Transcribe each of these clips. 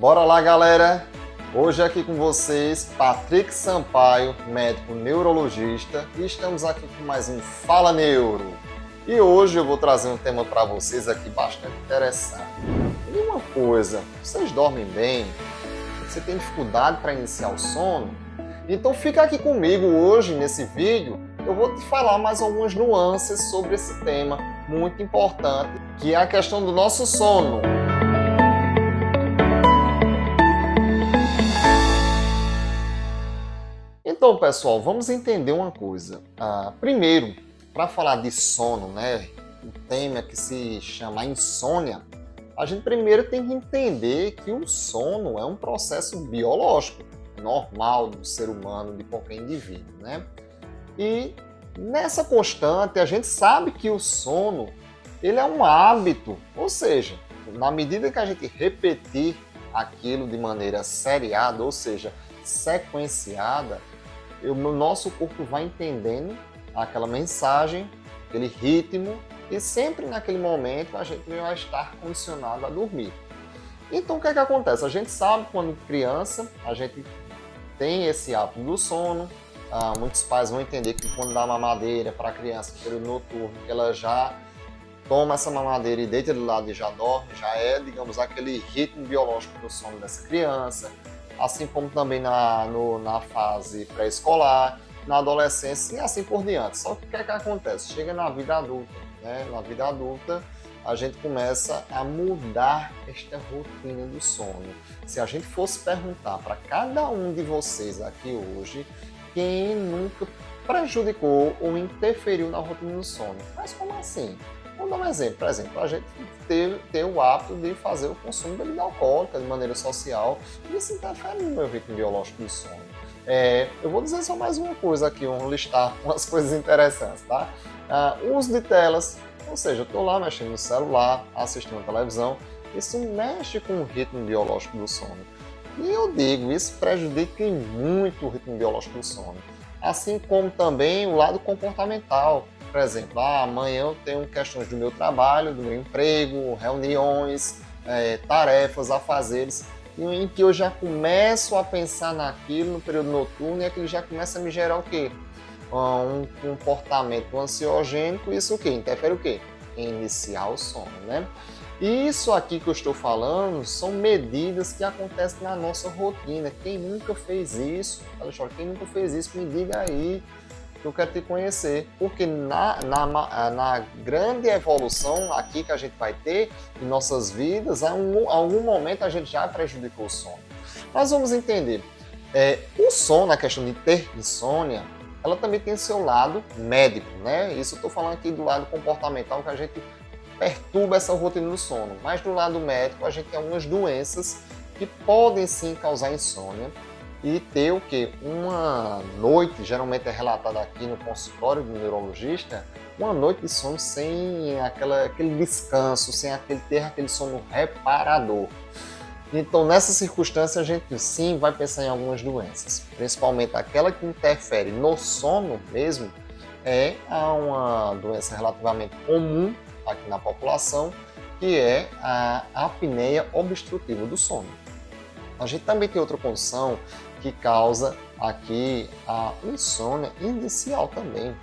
Bora lá, galera! Hoje aqui com vocês, Patrick Sampaio, médico neurologista, e estamos aqui com mais um Fala Neuro. E hoje eu vou trazer um tema para vocês aqui bastante interessante. E uma coisa, vocês dormem bem? Você tem dificuldade para iniciar o sono? Então fica aqui comigo hoje nesse vídeo, eu vou te falar mais algumas nuances sobre esse tema muito importante, que é a questão do nosso sono. Então, pessoal, vamos entender uma coisa. Primeiro, para falar de sono, né, o tema que se chama insônia, a gente primeiro tem que entender que o sono é um processo biológico, normal do ser humano, de qualquer indivíduo, né? E nessa constante, a gente sabe que o sono, ele é um hábito, ou seja, na medida que a gente repetir aquilo de maneira seriada, ou seja, sequenciada, o nosso corpo vai entendendo aquela mensagem, aquele ritmo, e sempre naquele momento a gente vai estar condicionado a dormir. Então o que é que acontece? A gente sabe quando criança, a gente tem esse hábito do sono, muitos pais vão entender que quando dá mamadeira para a criança, no período noturno, que ela já toma essa mamadeira e deita do lado e já dorme, já é, digamos, aquele ritmo biológico do sono dessa criança. Assim como também na fase pré-escolar, na adolescência e assim por diante. Só que o que é que acontece? Chega na vida adulta, né? Na vida adulta, a gente começa a mudar esta rotina do sono. Se a gente fosse perguntar para cada um de vocês aqui hoje, quem nunca prejudicou ou interferiu na rotina do sono? Mas como assim? Vou dar um exemplo. Por exemplo, a gente tem o hábito de fazer o consumo de bebida alcoólica de maneira social, e isso interfere no meu ritmo biológico de sono. Eu vou dizer só mais uma coisa aqui, vamos listar umas coisas interessantes, tá? O uso de telas, ou seja, eu estou lá mexendo no celular, assistindo a televisão, isso mexe com o ritmo biológico do sono. E eu digo, isso prejudica muito o ritmo biológico do sono. Assim como também o lado comportamental. Por exemplo, amanhã eu tenho questões do meu trabalho, do meu emprego, reuniões, tarefas, afazeres, em que eu já começo a pensar naquilo no período noturno e aquilo já começa a me gerar o quê? Um comportamento ansiogênico, isso o quê? Interfere o quê? Em iniciar o sono, né? E isso aqui que eu estou falando são medidas que acontecem na nossa rotina. Quem nunca fez isso? Alexandre, quem nunca fez isso, me diga aí. Eu quero te conhecer, porque na grande evolução aqui que a gente vai ter em nossas vidas, algum momento a gente já prejudicou o sono. Mas vamos entender, o sono, a questão de ter insônia, ela também tem seu lado médico, né? Isso eu estou falando aqui do lado comportamental, que a gente perturba essa rotina do sono. Mas do lado médico, a gente tem algumas doenças que podem sim causar insônia, e ter o quê? Uma noite, geralmente é relatada aqui no consultório do neurologista, uma noite de sono sem aquele descanso, sem ter aquele sono reparador. Então, nessa circunstância, a gente sim vai pensar em algumas doenças, principalmente aquela que interfere no sono mesmo, é uma doença relativamente comum aqui na população, que é a apneia obstrutiva do sono. A gente também tem outra condição que causa aqui a insônia inicial também.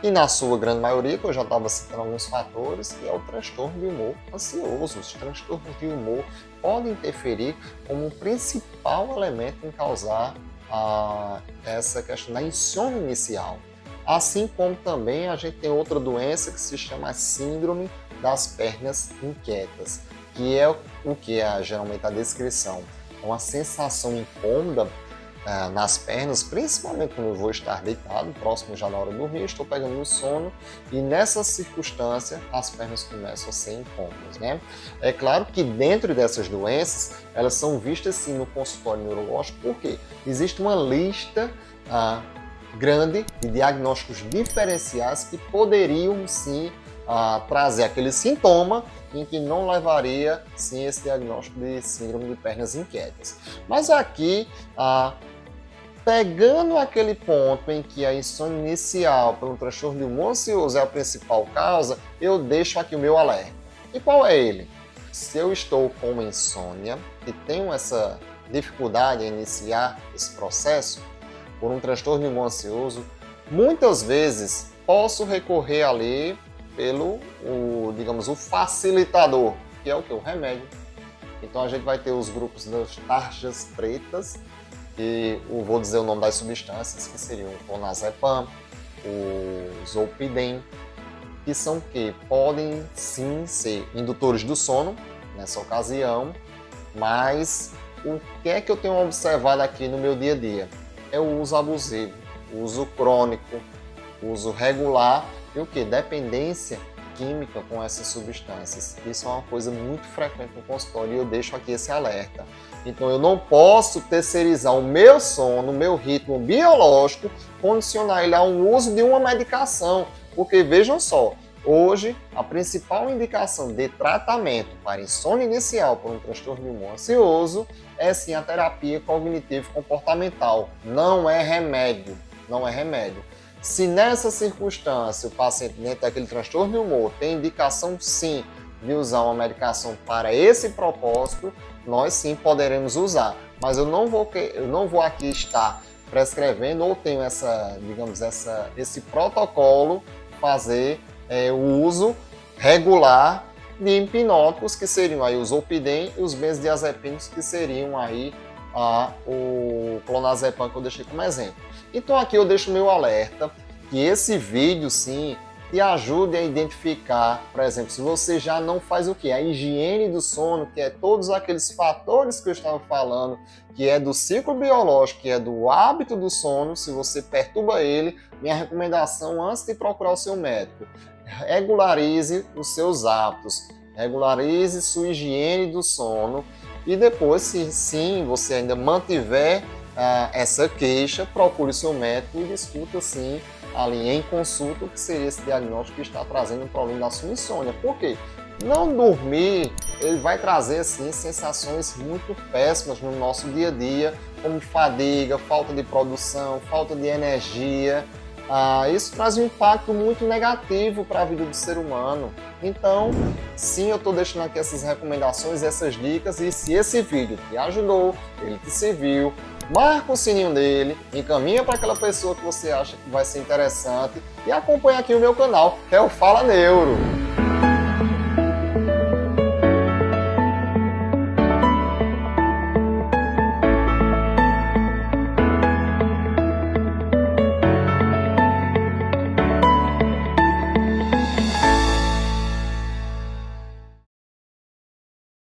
E na sua grande maioria, que eu já estava citando alguns fatores, que é o transtorno de humor ansioso. Os transtornos de humor podem interferir como um principal elemento em causar essa questão da insônia inicial. Assim como também a gente tem outra doença que se chama síndrome das pernas inquietas, que é o que é geralmente a descrição. É uma sensação incômoda nas pernas, principalmente quando eu vou estar deitado, próximo já na hora de dormir, estou pegando no sono e nessa circunstância as pernas começam a ser incômodas, né? É claro que dentro dessas doenças, elas são vistas sim no consultório neurológico, porque existe uma lista grande de diagnósticos diferenciais que poderiam sim trazer aquele sintoma em que não levaria sim esse diagnóstico de síndrome de pernas inquietas. Mas aqui, pegando aquele ponto em que a insônia inicial pelo transtorno de humor ansioso é a principal causa, eu deixo aqui o meu alerta. E qual é ele? se eu estou com uma insônia e tenho essa dificuldade em iniciar esse processo por um transtorno de humor ansioso, muitas vezes posso recorrer ali pelo, digamos, o facilitador, que é o que? O remédio. Então a gente vai ter os grupos das tarjas pretas, e vou dizer o nome das substâncias, que seriam o clonazepam, o zolpidem, que são que podem sim ser indutores do sono nessa ocasião, mas o que é que eu tenho observado aqui no meu dia a dia? É o uso abusivo, o uso crônico, o uso regular e o que? Dependência química com essas substâncias. Isso é uma coisa muito frequente no consultório e eu deixo aqui esse alerta. Então eu não posso terceirizar o meu sono, o meu ritmo biológico, condicionar ele a um uso de uma medicação, porque vejam só, hoje a principal indicação de tratamento para insônia inicial por um transtorno de humor ansioso é sim a terapia cognitivo-comportamental, não é remédio, não é remédio. Se nessa circunstância o paciente dentro daquele transtorno de humor tem indicação sim de usar uma medicação para esse propósito, nós sim poderemos usar. Mas eu não vou aqui estar prescrevendo ou tenho esse protocolo fazer o uso regular de hipnóticos, que seriam aí os zolpidem e os benzodiazepínicos, que seriam aí o clonazepam, que eu deixei como exemplo. Então aqui eu deixo o meu alerta, que esse vídeo sim te ajude a identificar, por exemplo, se você já não faz o que? A higiene do sono, que é todos aqueles fatores que eu estava falando, que é do ciclo biológico, que é do hábito do sono, se você perturba ele, minha recomendação antes de procurar o seu médico, regularize os seus hábitos, regularize sua higiene do sono e depois, se sim você ainda mantiver essa queixa, procure o seu médico e discuta sim ali em consulta o que seria esse diagnóstico que está trazendo um problema da sua insônia. Por quê? Não dormir, ele vai trazer assim sensações muito péssimas no nosso dia a dia, como fadiga, falta de produção, falta de energia. Isso traz um impacto muito negativo para a vida do ser humano. Então, sim, eu estou deixando aqui essas recomendações, essas dicas, e se esse vídeo te ajudou, ele te serviu, marca o sininho dele, encaminha para aquela pessoa que você acha que vai ser interessante e acompanha aqui o meu canal, que é o Fala Neuro.